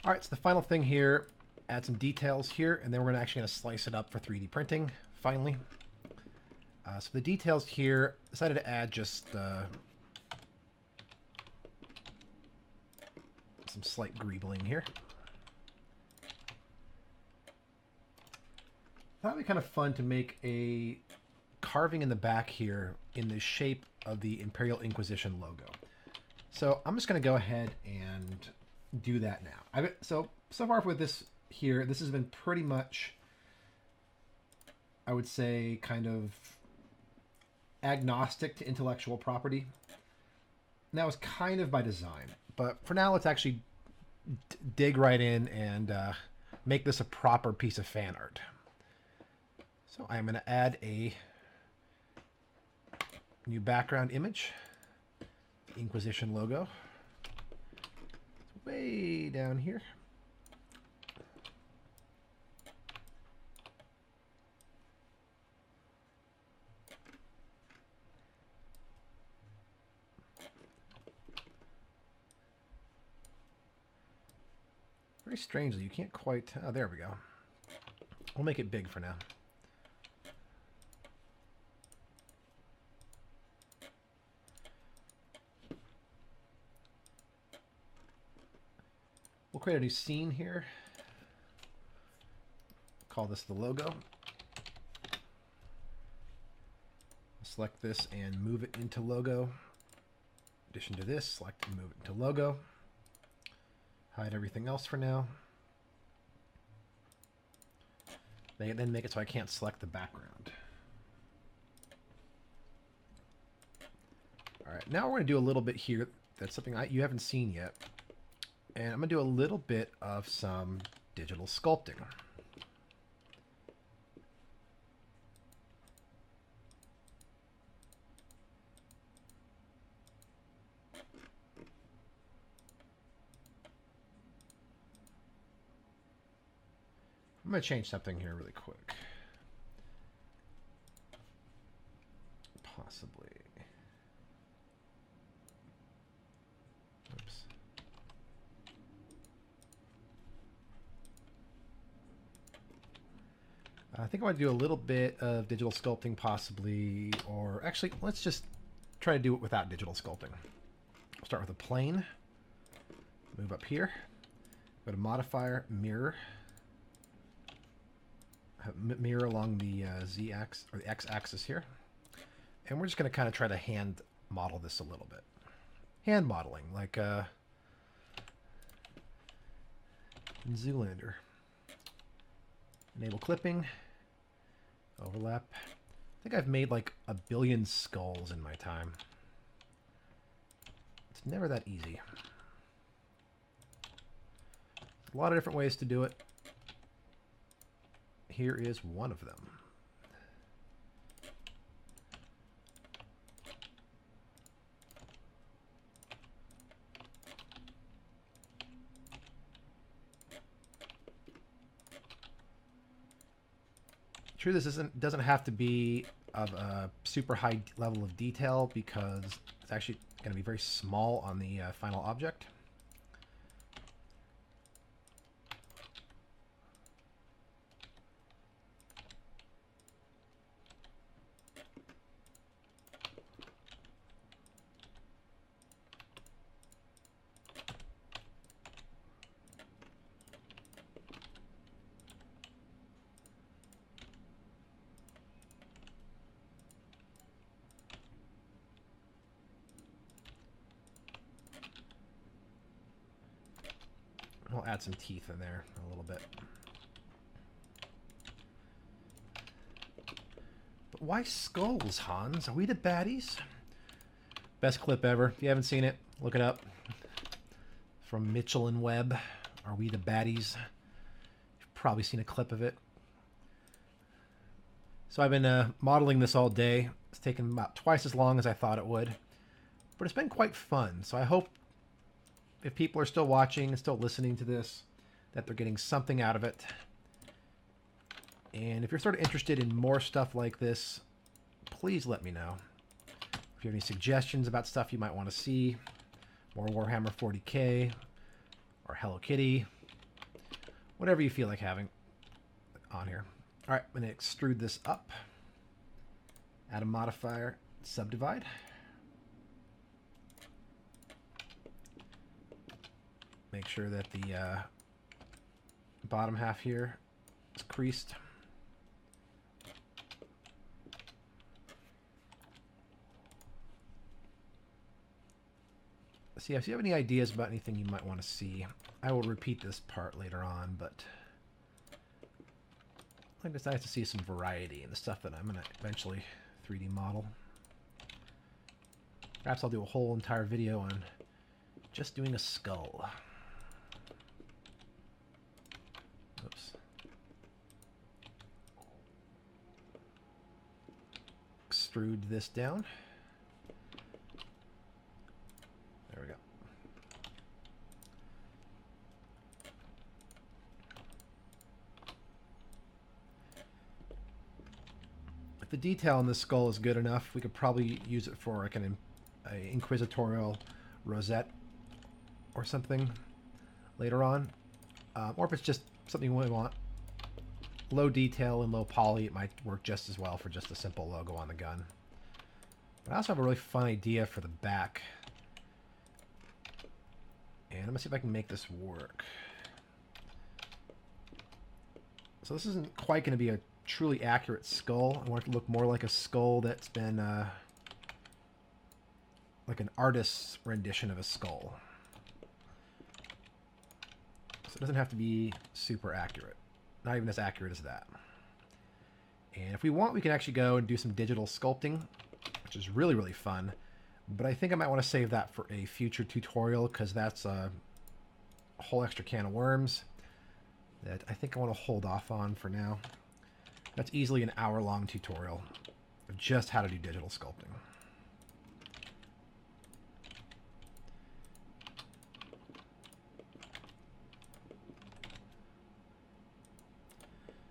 All right, so the final thing here, add some details here, and then we're actually going to slice it up for 3D printing, finally. So the details here, decided to add just some slight greebling here. Thought it'd be kind of fun to make a carving in the back here in the shape of the Imperial Inquisition logo. So I'm just going to go ahead and do that now. So far with this here, this has been pretty much, I would say, kind of agnostic to intellectual property. And that was kind of by design. But for now, let's actually dig right in and make this a proper piece of fan art. So I'm going to add a new background image, the Inquisition logo. It's way down here. Very strangely, you can't quite... Oh, there we go. We'll make it big for now. We'll create a new scene here. Call this the logo. Select this and move it into logo. In addition to this, select and move it into logo. Hide everything else for now. Then make it so I can't select the background. All right, now we're going to do a little bit here. That's something you haven't seen yet. And I'm going to do a little bit of some digital sculpting. I'm going to change something here really quick. Possibly. Oops. I think I want to do a little bit of digital sculpting possibly, or actually, let's just try to do it without digital sculpting. I'll start with a plane. Move up here. Go to modifier, mirror. Mirror along the z-axis or the x-axis here, and we're just going to kind of try to hand model this a little bit. Hand modeling, like in Zoolander. Enable clipping, overlap. I think I've made like 1 billion skulls in my time. It's never that easy. A lot of different ways to do it. Here is one of them. True, this doesn't have to be of a super high level of detail because it's actually going to be very small on the final object. We'll add some teeth in there a little bit. But why skulls, Hans? Are we the baddies? Best clip ever. If you haven't seen it, look it up. From Mitchell and Webb. Are we the baddies? You've probably seen a clip of it. So I've been modeling this all day. It's taken about twice as long as I thought it would. But it's been quite fun. So I hope if people are still watching and still listening to this, that they're getting something out of it. And if you're sort of interested in more stuff like this, please let me know. If you have any suggestions about stuff you might want to see, more Warhammer 40k, or Hello Kitty, whatever you feel like having on here. All right, I'm going to extrude this up. Add a modifier, subdivide. Make sure that the bottom half here is creased. See, if you have any ideas about anything you might want to see, I will repeat this part later on, but I think it's nice to see some variety in the stuff that I'm going to eventually 3D model. Perhaps I'll do a whole entire video on just doing a skull. Oops. Extrude this down. There we go. If the detail in this skull is good enough, we could probably use it for like an inquisitorial rosette or something later on. Or if it's just something we want low detail and low poly, it might work just as well for just a simple logo on the gun. But I also have a really fun idea for the back. And I'm going to see if I can make this work. So this isn't quite going to be a truly accurate skull. I want it to look more like a skull that's been like an artist's rendition of a skull. So it doesn't have to be super accurate. Not even as accurate as that. And if we want, we can actually go and do some digital sculpting, which is really, really fun. But I think I might want to save that for a future tutorial, because that's a whole extra can of worms that I think I want to hold off on for now. That's easily an hour-long tutorial of just how to do digital sculpting.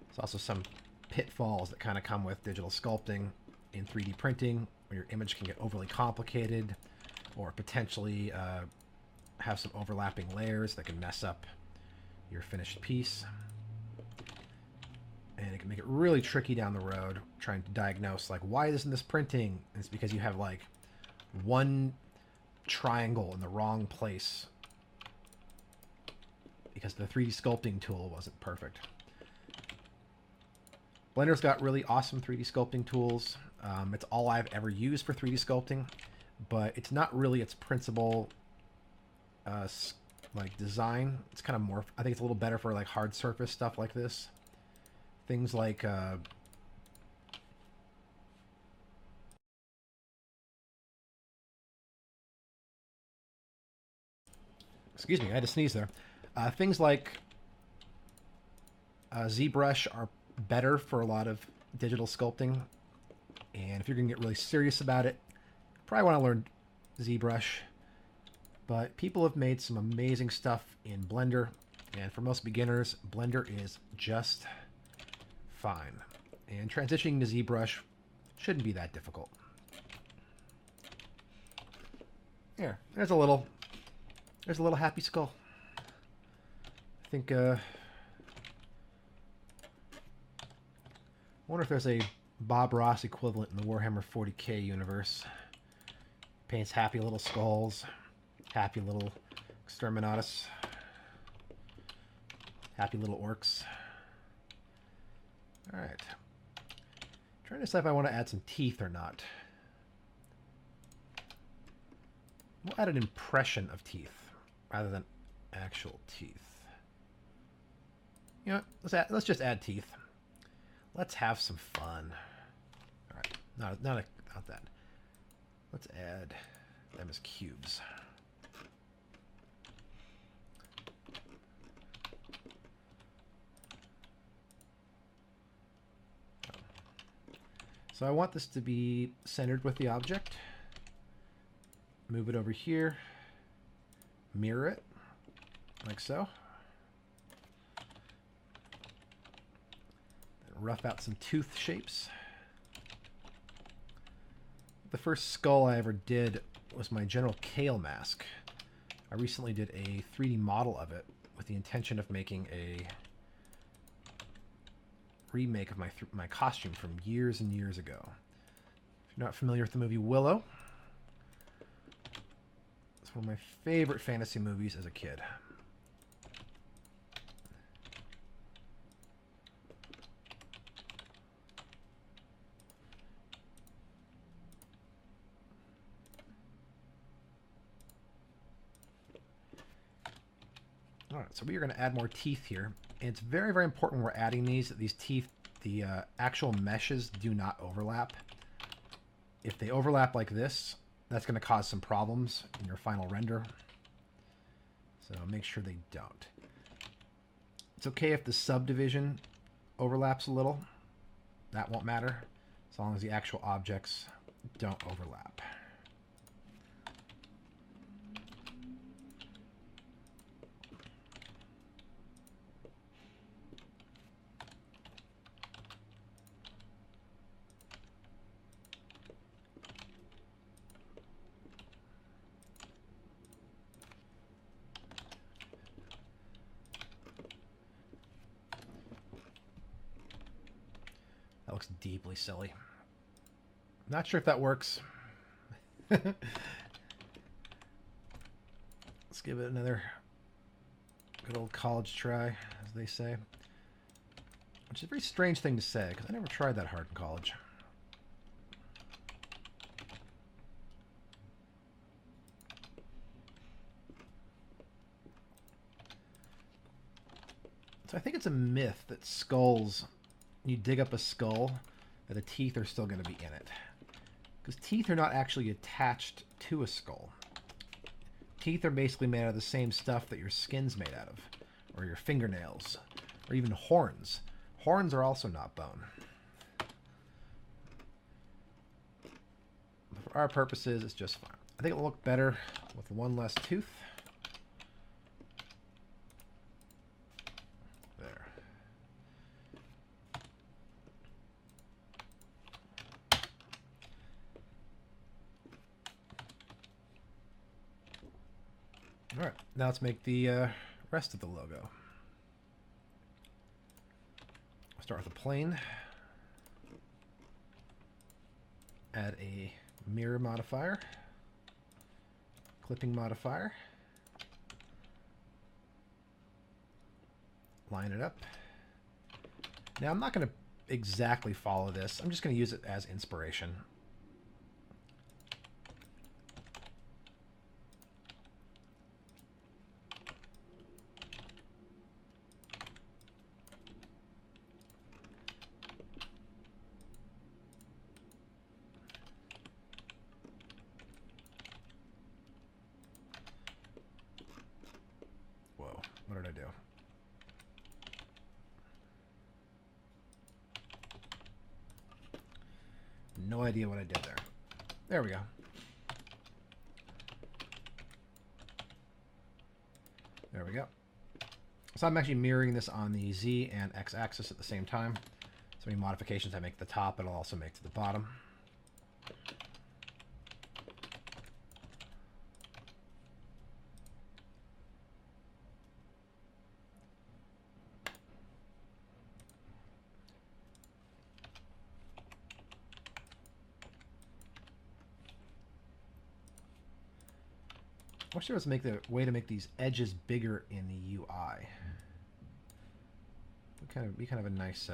There's also some pitfalls that kind of come with digital sculpting in 3D printing, where your image can get overly complicated or potentially have some overlapping layers that can mess up your finished piece. And it can make it really tricky down the road trying to diagnose, like, why isn't this printing? And it's because you have like one triangle in the wrong place because the 3D sculpting tool wasn't perfect. Blender's got really awesome 3D sculpting tools. It's all I've ever used for 3D sculpting, but it's not really its principal like design. It's kind of more, I think it's a little better for like hard surface stuff like this. Things like excuse me, I had to sneeze there. Things like ZBrush are better for a lot of digital sculpting, and if you're gonna get really serious about it, probably want to learn ZBrush. But people have made some amazing stuff in Blender, and for most beginners, Blender is just fine. And transitioning to ZBrush shouldn't be that difficult. Here, there's a little happy skull. I think I wonder if there's a Bob Ross equivalent in the Warhammer 40k universe. Paints happy little skulls, happy little exterminatus, happy little orcs. All right. Trying to decide if I want to add some teeth or not. We'll add an impression of teeth rather than actual teeth. You know what? Let's just add teeth. Let's have some fun. All right, not that. Let's add them as cubes. So I want this to be centered with the object. Move it over here. Mirror it, like so. Rough out some tooth shapes. The first skull I ever did was my General Kale mask. I recently did a 3D model of it with the intention of making a remake of my costume from years and years ago. If you're not familiar with the movie Willow, it's one of my favorite fantasy movies as a kid. All right, so we are going to add more teeth here. And it's very, very important when we're adding these, that these teeth, the actual meshes do not overlap. If they overlap like this, that's going to cause some problems in your final render. So make sure they don't. It's okay if the subdivision overlaps a little. That won't matter, as long as the actual objects don't overlap. That looks deeply silly. Not sure if that works. Let's give it another good old college try, as they say. Which is a very strange thing to say, because I never tried that hard in college. So I think it's a myth that skulls, you dig up a skull, that the teeth are still going to be in it. Because teeth are not actually attached to a skull. Teeth are basically made out of the same stuff that your skin's made out of, or your fingernails, or even horns. Horns are also not bone. But for our purposes, it's just fine. I think it'll look better with one less tooth. There. All right, now let's make the rest of the logo. Start with a plane. Add a mirror modifier, clipping modifier. Line it up. Now I'm not going to exactly follow this. I'm just going to use it as inspiration. Whoa, what did I do? No idea what I did there. There we go. There we go. So I'm actually mirroring this on the Z and X axis at the same time. So any modifications I make to the top, it'll also make to the bottom. I wish there was a way to make these edges bigger in the UI. Be kind of a nice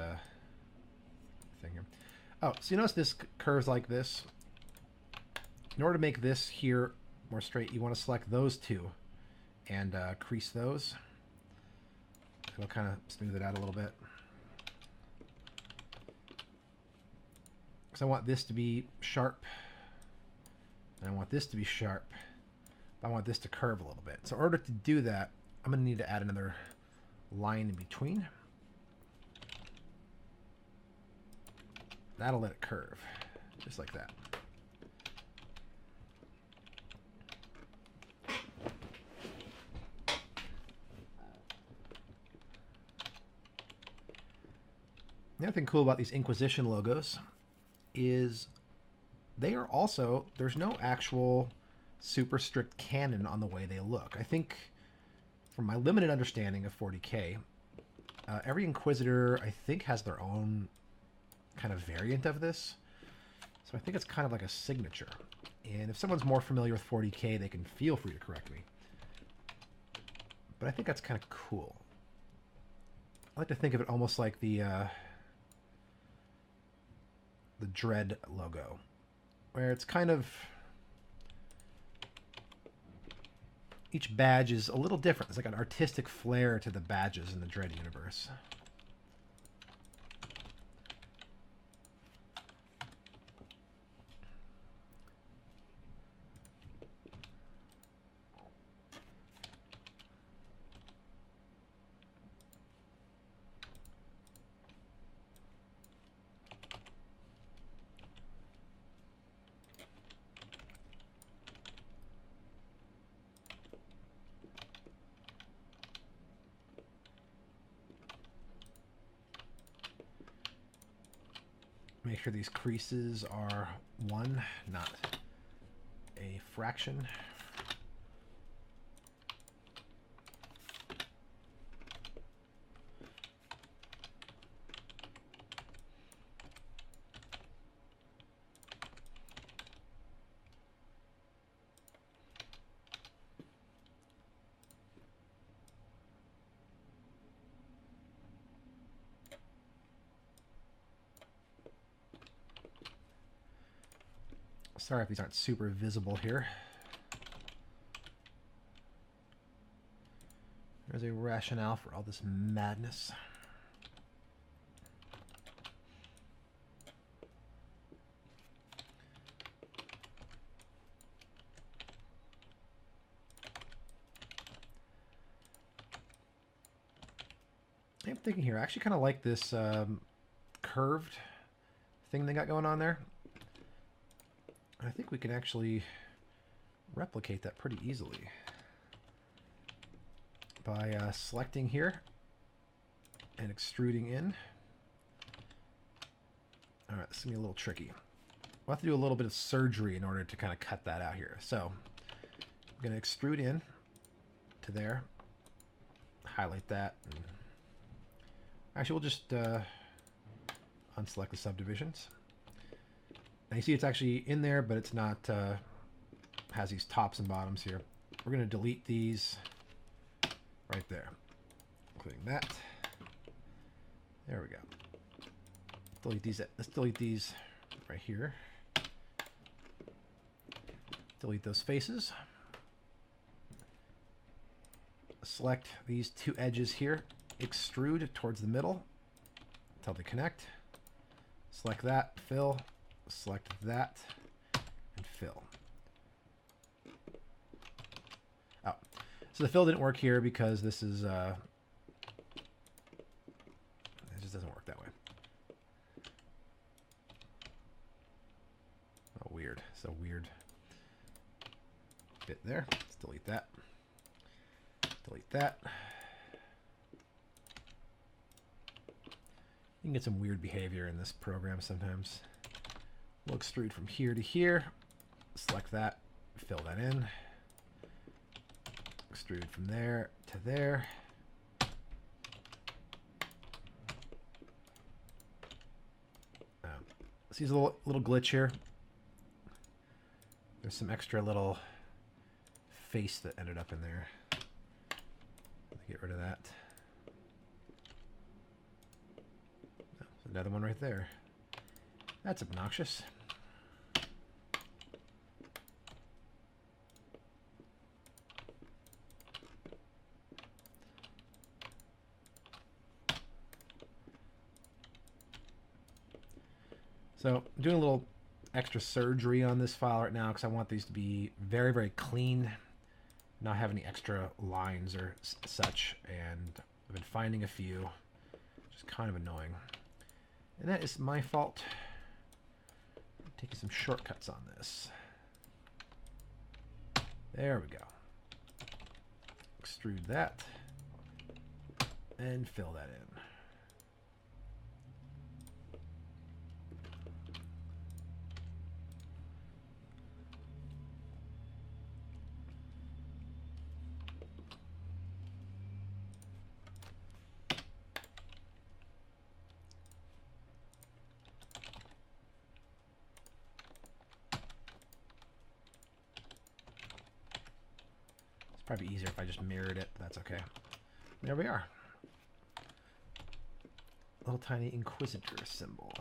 thing here. Oh, so you notice this curves like this. In order to make this here more straight, you want to select those two and crease those. It'll kind of smooth it out a little bit. Because I want this to be sharp, and I want this to be sharp. I want this to curve a little bit. So in order to do that, I'm going to need to add another line in between. That'll let it curve, just like that. The other thing cool about these Inquisition logos is they are also, there's no actual super strict canon on the way they look. I think from my limited understanding of 40K, Every Inquisitor, I think, has their own kind of variant of this. So I think it's kind of like a signature. And if someone's more familiar with 40K, they can feel free to correct me. But I think that's kind of cool. I like to think of it almost like the Dread logo, where it's kind of... each badge is a little different. It's like an artistic flair to the badges in the Dread universe. Make sure these creases are 1, not a fraction. Sorry if these aren't super visible here. There's a rationale for all this madness. I'm thinking here, I actually kind of like this curved thing they got going on there. I think we can actually replicate that pretty easily by selecting here and extruding in. All right, this is gonna be a little tricky. We'll have to do a little bit of surgery in order to kind of cut that out here. So I'm gonna extrude in to there, highlight that. And actually, we'll just unselect the subdivisions. Now you see it's actually in there, but it's not, has these tops and bottoms here. We're going to delete these right there, including that. There we go. Delete these. Let's delete these right here. Delete those faces. Select these 2 edges here. Extrude towards the middle until they connect. Select that, fill. Select that and fill. Oh, so the fill didn't work here because this is it just doesn't work that way. Oh, weird. So weird bit there. Let's delete that. Delete that. You can get some weird behavior in this program sometimes. We'll extrude from here to here. Select that, fill that in. Extrude from there to there. See this little glitch here? There's some extra little face that ended up in there. Get rid of that. Oh, another one right there. That's obnoxious. So I'm doing a little extra surgery on this file right now because I want these to be very, very clean, not have any extra lines or such, and I've been finding a few, which is kind of annoying. And that is my fault. I'm taking some shortcuts on this. There we go. Extrude that and fill that in. Probably easier if I just mirrored it, but that's okay. There we are. Little tiny Inquisitor symbol.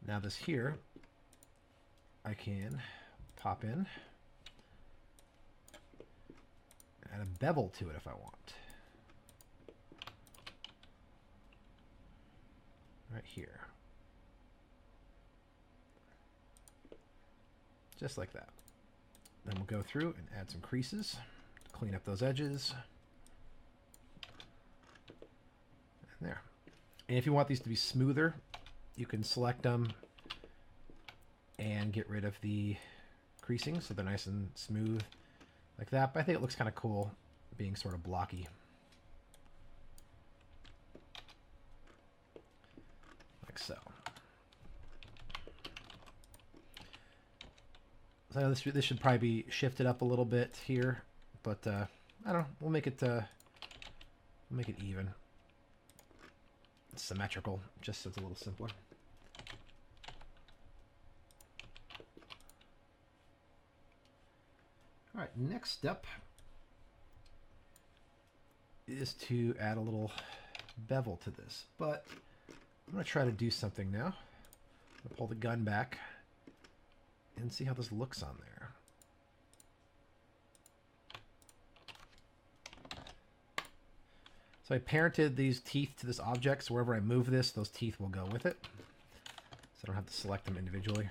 Now this here, I can pop in, add a bevel to it if I want. Right here. Just like that. Then we'll go through and add some creases to clean up those edges. And there. And if you want these to be smoother, you can select them and get rid of the creasing so they're nice and smooth like that. But I think it looks kind of cool being sort of blocky. Like so. So this should probably be shifted up a little bit here, but I don't know. We'll make it even. It's symmetrical, just so it's a little simpler. All right, next step is to add a little bevel to this, but I'm going to try to do something now. I'm going to pull the gun back and see how this looks on there. So I parented these teeth to this object, so wherever I move this, those teeth will go with it. So I don't have to select them individually.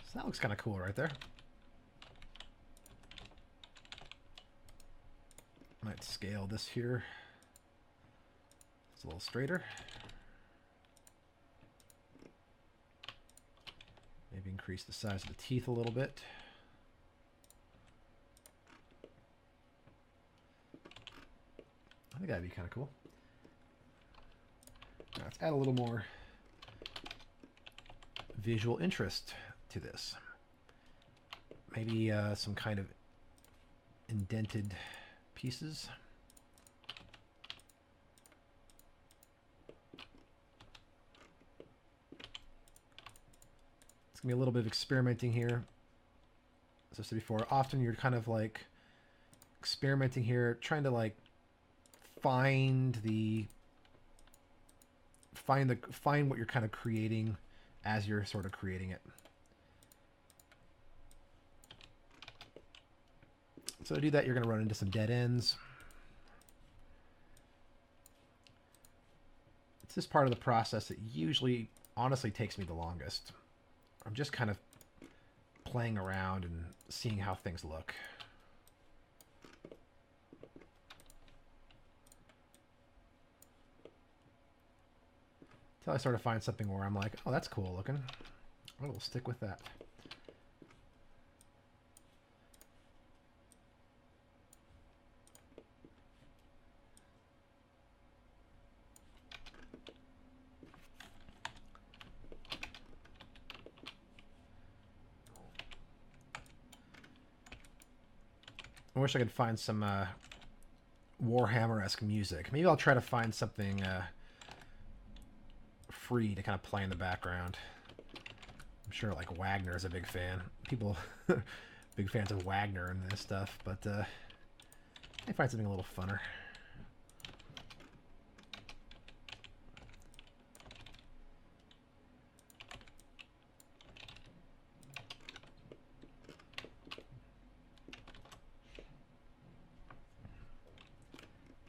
So that looks kind of cool right there. Might scale this here. It's a little straighter. Maybe increase the size of the teeth a little bit. I think that'd be kind of cool. Now let's add a little more visual interest to this. Maybe some kind of indented pieces. It's gonna be a little bit of experimenting here. As I said before, often you're kind of like experimenting here, trying to like find what you're kind of creating as you're sort of creating it. So to do that, you're going to run into some dead ends. It's this part of the process that usually, honestly, takes me the longest. I'm just kind of playing around and seeing how things look. Until I sort of find something where I'm like, oh, that's cool looking. We'll stick with that. I wish I could find some Warhammer-esque music. Maybe I'll try to find something free to kind of play in the background. I'm sure like Wagner is a big fan. People big fans of Wagner and this stuff, but I find something a little funner.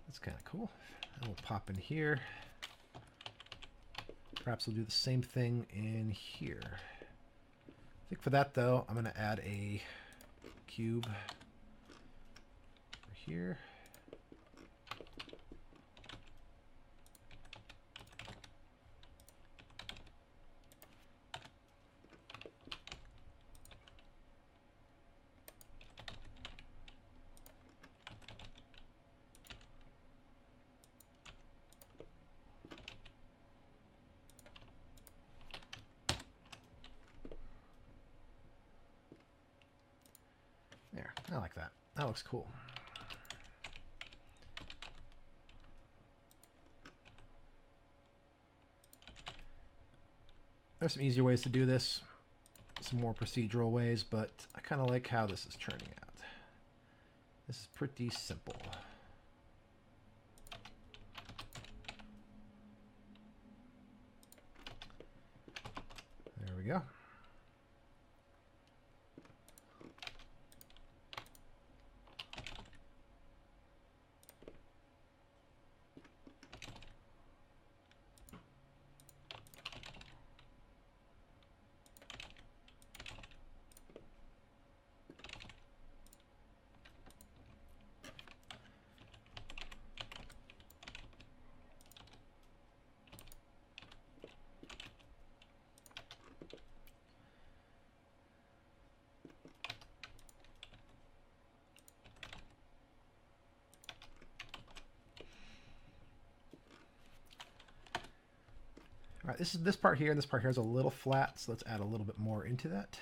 That's kind of cool. And we'll pop in here. Perhaps we'll do the same thing in here. I think for that, though, I'm going to add a cube over here. There, I like that. That looks cool. There's some easier ways to do this, some more procedural ways, but I kind of like how this is turning out. This is pretty simple. There we go. All right, this part here and this part here is a little flat, so let's add a little bit more into that.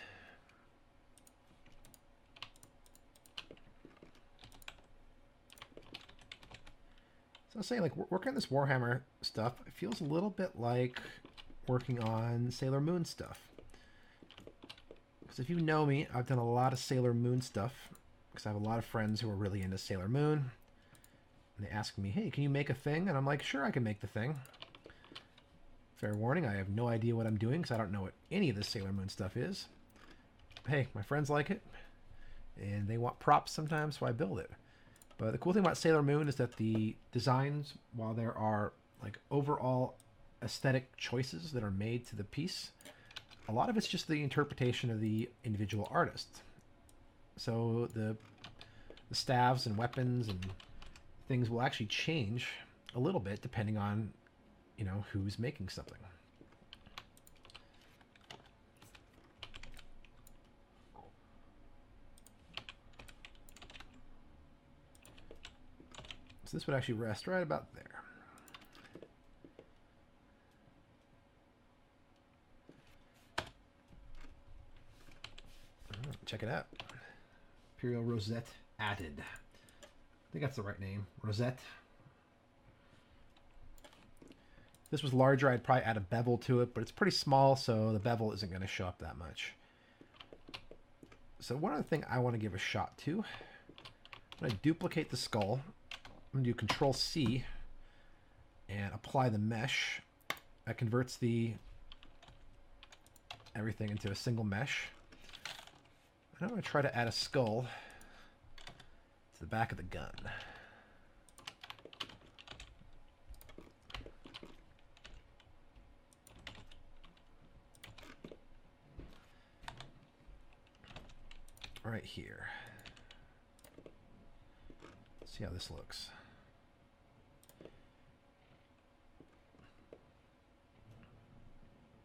So I was saying, like, working on this Warhammer stuff, it feels a little bit like working on Sailor Moon stuff. Because if you know me, I've done a lot of Sailor Moon stuff, because I have a lot of friends who are really into Sailor Moon. And they ask me, hey, can you make a thing? And I'm like, sure, I can make the thing. Fair warning, I have no idea what I'm doing because I don't know what any of this Sailor Moon stuff is. Hey, my friends like it, and they want props sometimes, so I build it. But the cool thing about Sailor Moon is that the designs, while there are like overall aesthetic choices that are made to the piece, a lot of it's just the interpretation of the individual artist. So the staves and weapons and things will actually change a little bit depending on, you know, who's making something. So this would actually rest right about there. Check it out. Imperial Rosette added. I think that's the right name. Rosette. If this was larger, I'd probably add a bevel to it, but it's pretty small, so the bevel isn't going to show up that much. So one other thing I want to give a shot to, I'm going to duplicate the skull. I'm going to do Control-C and apply the mesh. That converts everything into a single mesh. And I'm going to try to add a skull to the back of the gun. Right here. Let's see how this looks.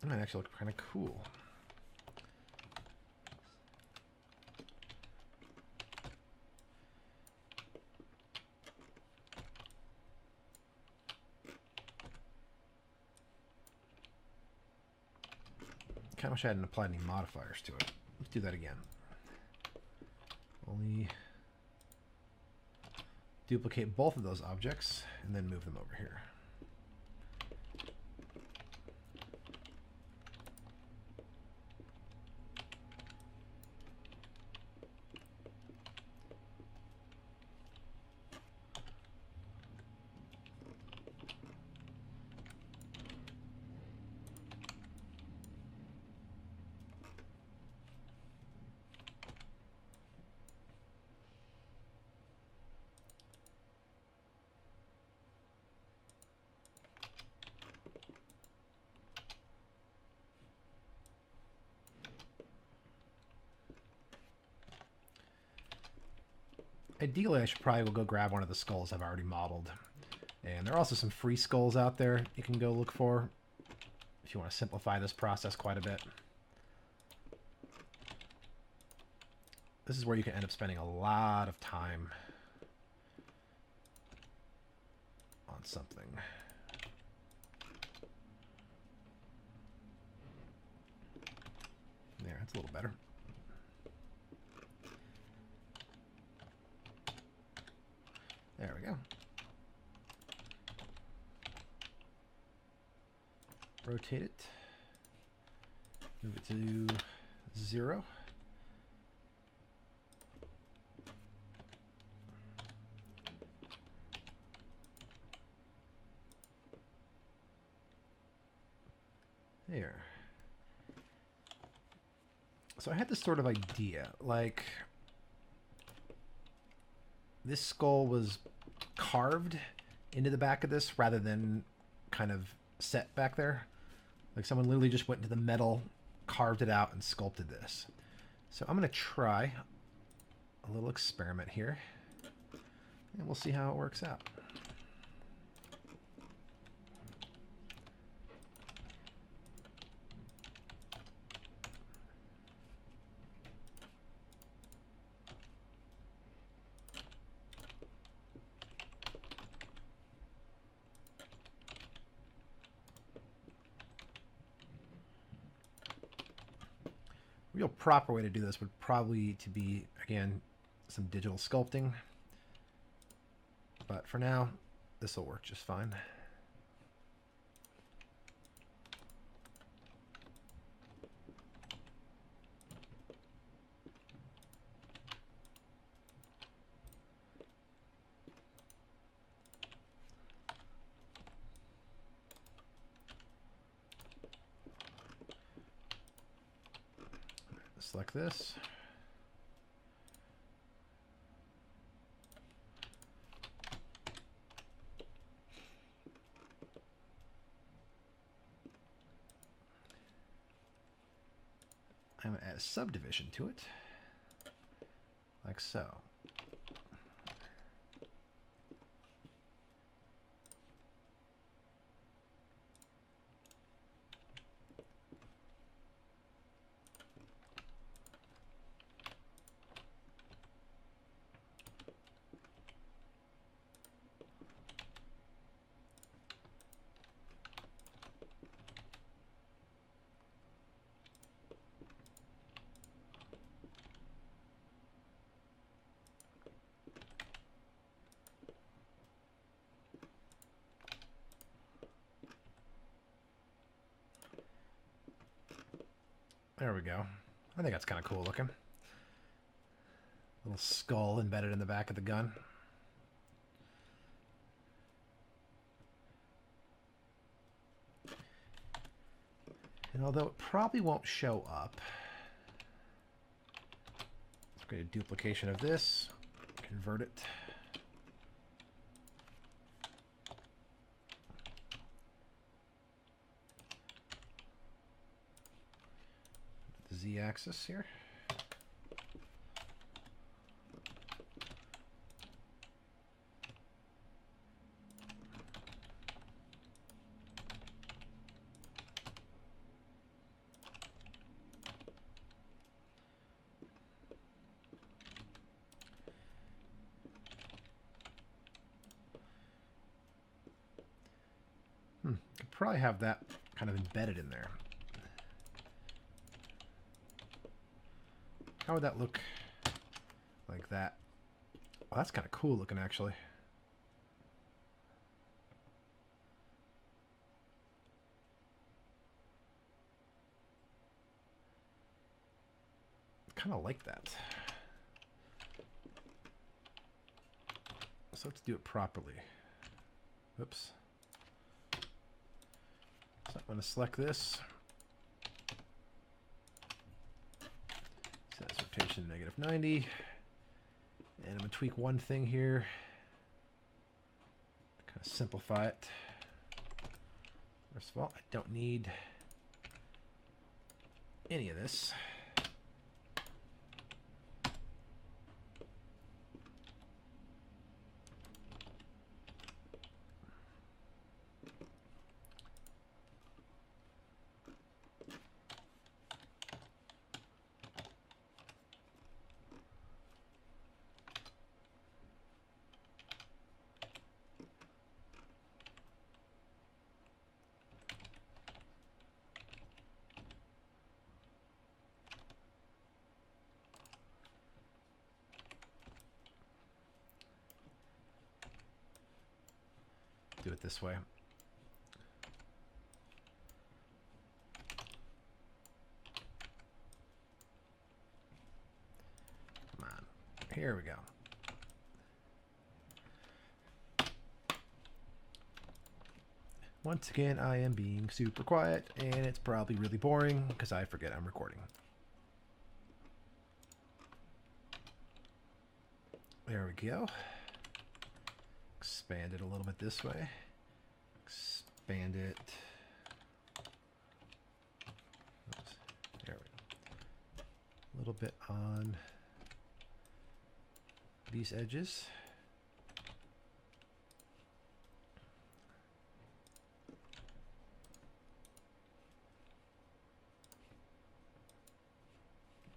That might actually look kind of cool. Kind of wish I hadn't applied any modifiers to it. Let's do that again. Only duplicate both of those objects and then move them over here. Ideally, I should probably go grab one of the skulls I've already modeled. And there are also some free skulls out there you can go look for if you want to simplify this process quite a bit. This is where you can end up spending a lot of time on something. There, that's a little better. There we go. Rotate it. Move it to 0. There. So I had this sort of idea, like this skull was carved into the back of this rather than kind of set back there. Like someone literally just went into the metal, carved it out, and sculpted this. So I'm going to try a little experiment here, and we'll see how it works out. Real proper way to do this would probably to be, again, some digital sculpting. But for now, this will work just fine. Select this. I'm going to add a subdivision to it, like so. There we go. I think that's kind of cool looking. Little skull embedded in the back of the gun. And although it probably won't show up, let's create a duplication of this, convert it. The Z-axis here. Could probably have that kind of embedded in there. How would that look like that? Well, that's kind of cool looking, actually. Kind of like that. So let's do it properly. Whoops. So I'm going to select this. Set its rotation to -90. And I'm going to tweak one thing here. Kind of simplify it. First of all, I don't need any of this. Do it this way. Here we go. Once again, I am being super quiet, and it's probably really boring because I forget I'm recording. There we go. Expand it a little bit this way. Expand it. Oops. There we go. A little bit on these edges.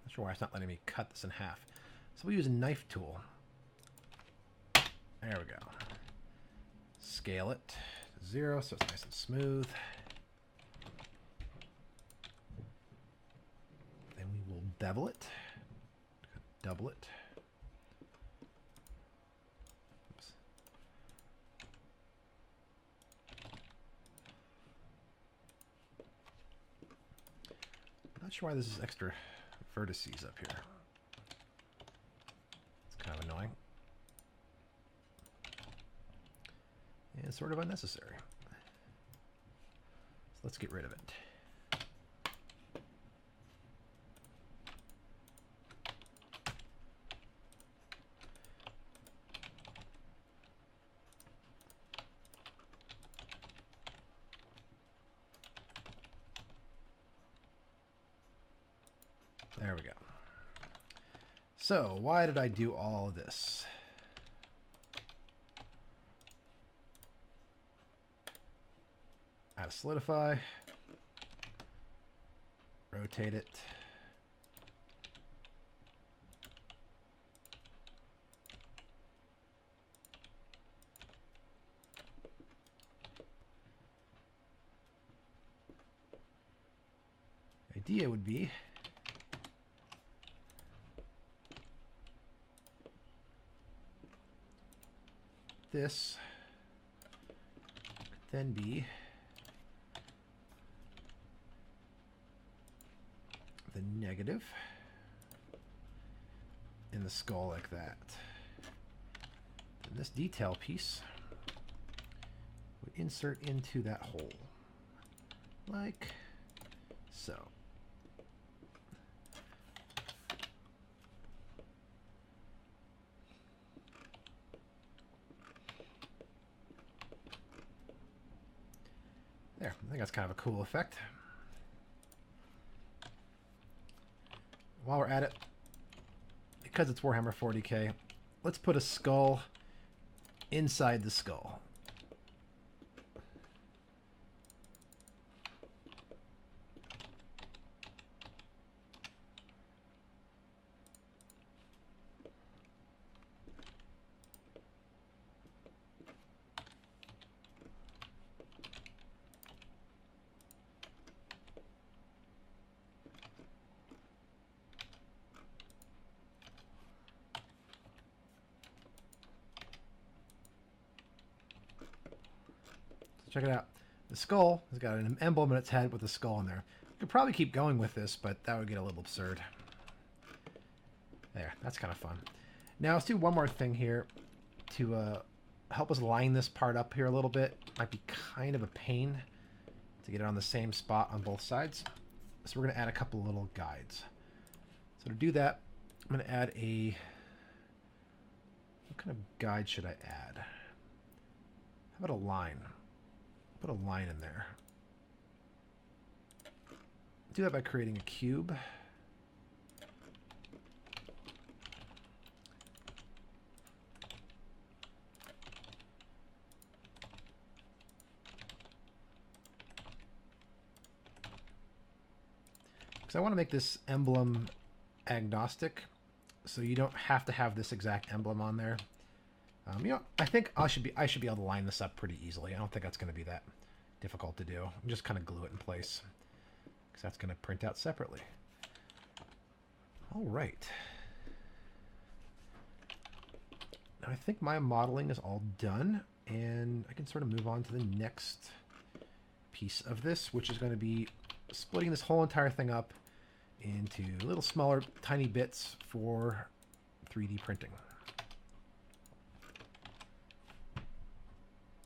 Not sure why it's not letting me cut this in half. So we use a knife tool. There we go. Scale it to 0 so it's nice and smooth. Then we will bevel it, double it. Oops. Not sure why this is extra vertices up here. It's kind of annoying. And sort of unnecessary. So let's get rid of it. There we go. So why did I do all of this? Add a solidify, rotate it, the idea would be this could then be the negative in the skull like that. And this detail piece would insert into that hole like so. There, I think that's kind of a cool effect. While we're at it, because it's Warhammer 40k, let's put a skull inside the skull. Check it out. The skull has got an emblem in its head with a skull in there. We could probably keep going with this, but that would get a little absurd. There, that's kind of fun. Now let's do one more thing here to help us line this part up here a little bit. Might be kind of a pain to get it on the same spot on both sides. So we're going to add a couple little guides. So to do that, I'm going to add a... What kind of guide should I add? How about a line? Put a line in there. Do that by creating a cube. Because I want to make this emblem agnostic, so you don't have to have this exact emblem on there. You know, I think I should be able to line this up pretty easily. I don't think that's going to be that difficult to do. I'm just kind of glue it in place because that's going to print out separately. All right. Now I think my modeling is all done, and I can sort of move on to the next piece of this, which is going to be splitting this whole entire thing up into little smaller, tiny bits for 3D printing.